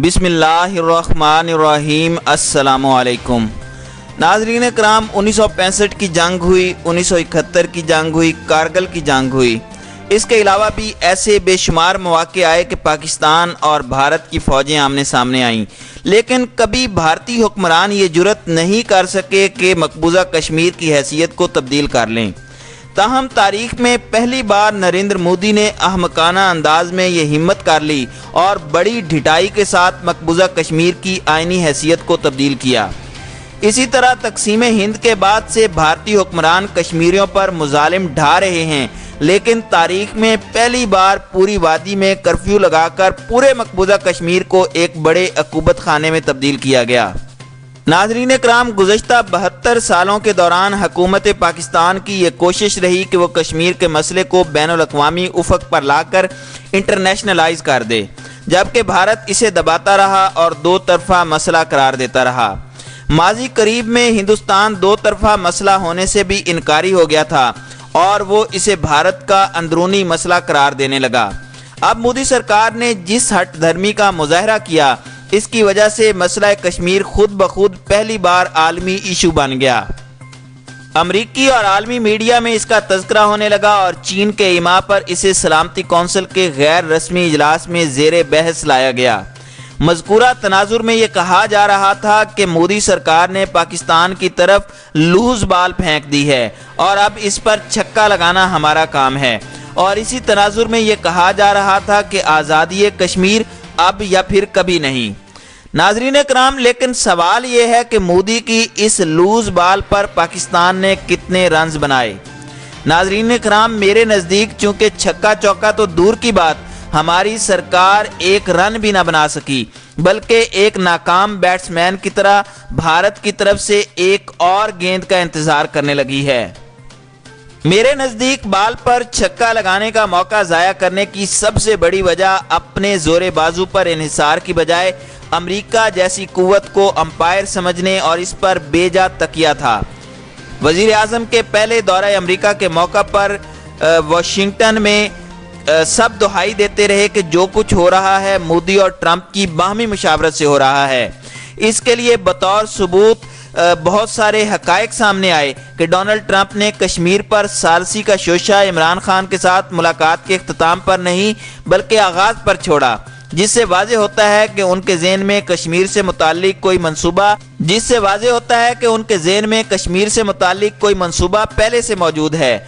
بسم اللہ الرحمن الرحیم۔ السلام علیکم ناظرین کرام، 1965 کی جنگ ہوئی، 1971 کی جنگ ہوئی، کارگل کی جنگ ہوئی۔ اس کے علاوہ بھی ایسے بے شمار مواقع آئے کہ پاکستان اور بھارت کی فوجیں آمنے سامنے آئیں، لیکن کبھی بھارتی حکمران یہ جرأت نہیں کر سکے کہ مقبوضہ کشمیر کی حیثیت کو تبدیل کر لیں۔ تاہم تاریخ میں پہلی بار نریندر مودی نے احمقانہ انداز میں یہ ہمت کر لی اور بڑی ڈھٹائی کے ساتھ مقبوضہ کشمیر کی آئینی حیثیت کو تبدیل کیا۔ اسی طرح تقسیم ہند کے بعد سے بھارتی حکمران کشمیریوں پر مظالم ڈھا رہے ہیں، لیکن تاریخ میں پہلی بار پوری وادی میں کرفیو لگا کر پورے مقبوضہ کشمیر کو ایک بڑے عقوبت خانے میں تبدیل کیا گیا۔ ناظرین کرام، گزشتہ 72 سالوں کے دوران حکومت پاکستان کی یہ کوشش رہی کہ وہ کشمیر کے مسئلے کو بین الاقوامی افق پر لا کر انٹرنیشنلائز کر دے، جبکہ بھارت اسے دباتا رہا اور دو طرفہ مسئلہ قرار دیتا رہا۔ ماضی قریب میں ہندوستان دو طرفہ مسئلہ ہونے سے بھی انکاری ہو گیا تھا اور وہ اسے بھارت کا اندرونی مسئلہ قرار دینے لگا۔ اب مودی سرکار نے جس ہٹ دھرمی کا مظاہرہ کیا، اس کی وجہ سے مسئلہ کشمیر خود بخود پہلی بار عالمی ایشو بن گیا۔ امریکی اور عالمی میڈیا میں اس کا تذکرہ ہونے لگا اور چین کے ایما پر اسے سلامتی کونسل کے غیر رسمی اجلاس میں زیر بحث لایا گیا۔ مذکورہ تناظر میں یہ کہا جا رہا تھا کہ مودی سرکار نے پاکستان کی طرف لوز بال پھینک دی ہے اور اب اس پر چھکا لگانا ہمارا کام ہے، اور اسی تناظر میں یہ کہا جا رہا تھا کہ آزادی کشمیر اب یا پھر کبھی نہیں۔ ناظرین کرام، لیکن سوال یہ ہے کہ مودی کی اس لوز بال پر پاکستان نے کتنے رنز بنائے؟ ناظرین کرام، میرے نزدیک چونکہ چھکا چوکا تو دور کی بات، ہماری سرکار ایک رن بھی نہ بنا سکی، بلکہ ایک ناکام بیٹسمین کی طرح بھارت کی طرف سے ایک اور گیند کا انتظار کرنے لگی ہے۔ میرے نزدیک بال پر چھکا لگانے کا موقع ضائع کرنے کی سب سے بڑی وجہ اپنے زور بازو پر انحصار کی بجائے امریکہ جیسی قوت کو امپائر سمجھنے اور اس پر بے جا تکیہ تھا۔ وزیر اعظم کے پہلے دورہ امریکہ کے موقع پر واشنگٹن میں سب دہائی دیتے رہے کہ جو کچھ ہو رہا ہے مودی اور ٹرمپ کی باہمی مشاورت سے ہو رہا ہے۔ اس کے لیے بطور ثبوت بہت سارے حقائق سامنے آئے کہ ڈونلڈ ٹرمپ نے کشمیر پر ثالثی کا شوشہ عمران خان کے ساتھ ملاقات کے اختتام پر نہیں بلکہ آغاز پر چھوڑا، جس سے واضح ہوتا ہے کہ ان کے ذہن میں کشمیر سے متعلق کوئی منصوبہ پہلے سے موجود ہے۔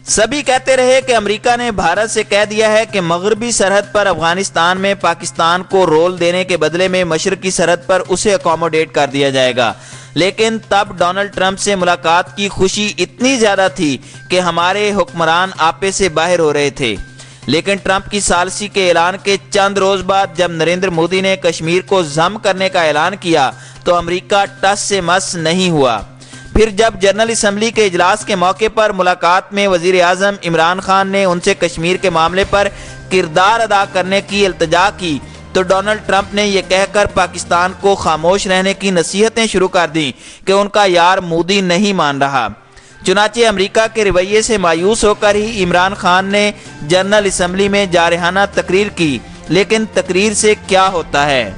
سبھی کہتے رہے کہ امریکہ نے بھارت سے کہہ دیا ہے کہ مغربی سرحد پر افغانستان میں پاکستان کو رول دینے کے بدلے میں مشرقی سرحد پر اسے اکوموڈیٹ کر دیا جائے گا، لیکن تب ڈونلڈ ٹرمپ سے ملاقات کی خوشی اتنی زیادہ تھی کہ ہمارے حکمران آپے سے باہر ہو رہے تھے۔ لیکن ٹرمپ کی ثالثی کے اعلان کے چند روز بعد جب نریندر مودی نے کشمیر کو ضم کرنے کا اعلان کیا تو امریکہ ٹس سے مس نہیں ہوا۔ پھر جب جنرل اسمبلی کے اجلاس کے موقع پر ملاقات میں وزیر اعظم عمران خان نے ان سے کشمیر کے معاملے پر کردار ادا کرنے کی التجا کی تو ڈونلڈ ٹرمپ نے یہ کہہ کر پاکستان کو خاموش رہنے کی نصیحتیں شروع کر دیں کہ ان کا یار مودی نہیں مان رہا۔ چنانچہ امریکہ کے رویے سے مایوس ہو کر ہی عمران خان نے جنرل اسمبلی میں جارحانہ تقریر کی، لیکن تقریر سے کیا ہوتا ہے؟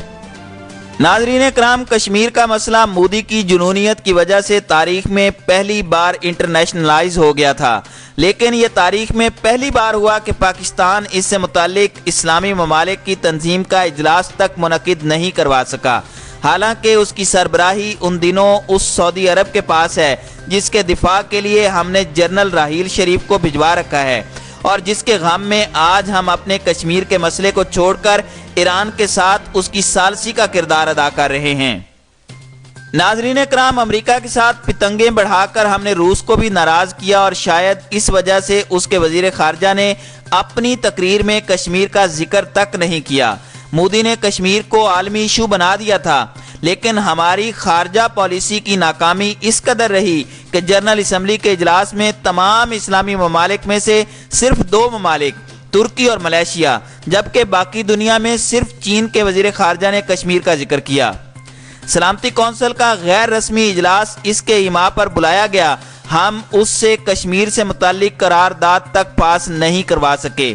ناظرین کرام، کشمیر کا مسئلہ مودی کی جنونیت کی وجہ سے تاریخ میں پہلی بار انٹرنیشنلائز ہو گیا تھا، لیکن یہ تاریخ میں پہلی بار ہوا کہ پاکستان اس سے متعلق اسلامی ممالک کی تنظیم کا اجلاس تک منعقد نہیں کروا سکا، حالانکہ اس کی سربراہی ان دنوں اس سعودی عرب کے پاس ہے جس کے دفاع کے لیے ہم نے جنرل راحیل شریف کو بھجوا رکھا ہے، اور جس کے غم میں آج ہم اپنے کشمیر کے مسئلے کو چھوڑ کر ایران کے ساتھ اس کی ثالثی کا کردار ادا کر رہے ہیں۔ ناظرین کرام، امریکہ کے ساتھ پتنگیں بڑھا کر ہم نے روس کو بھی ناراض کیا اور شاید اس وجہ سے اس کے وزیر خارجہ نے اپنی تقریر میں کشمیر کا ذکر تک نہیں کیا۔ مودی نے کشمیر کو عالمی ایشو بنا دیا تھا، لیکن ہماری خارجہ پالیسی کی ناکامی اس قدر رہی کہ جنرل اسمبلی کے اجلاس میں تمام اسلامی ممالک میں سے صرف 2 ممالک ترکی اور ملیشیا، جبکہ باقی دنیا میں صرف چین کے وزیر خارجہ نے کشمیر کا ذکر کیا۔ سلامتی کونسل کا غیر رسمی اجلاس اس کے ایما پر بلایا گیا، ہم اس سے کشمیر سے متعلق قرارداد تک پاس نہیں کروا سکے،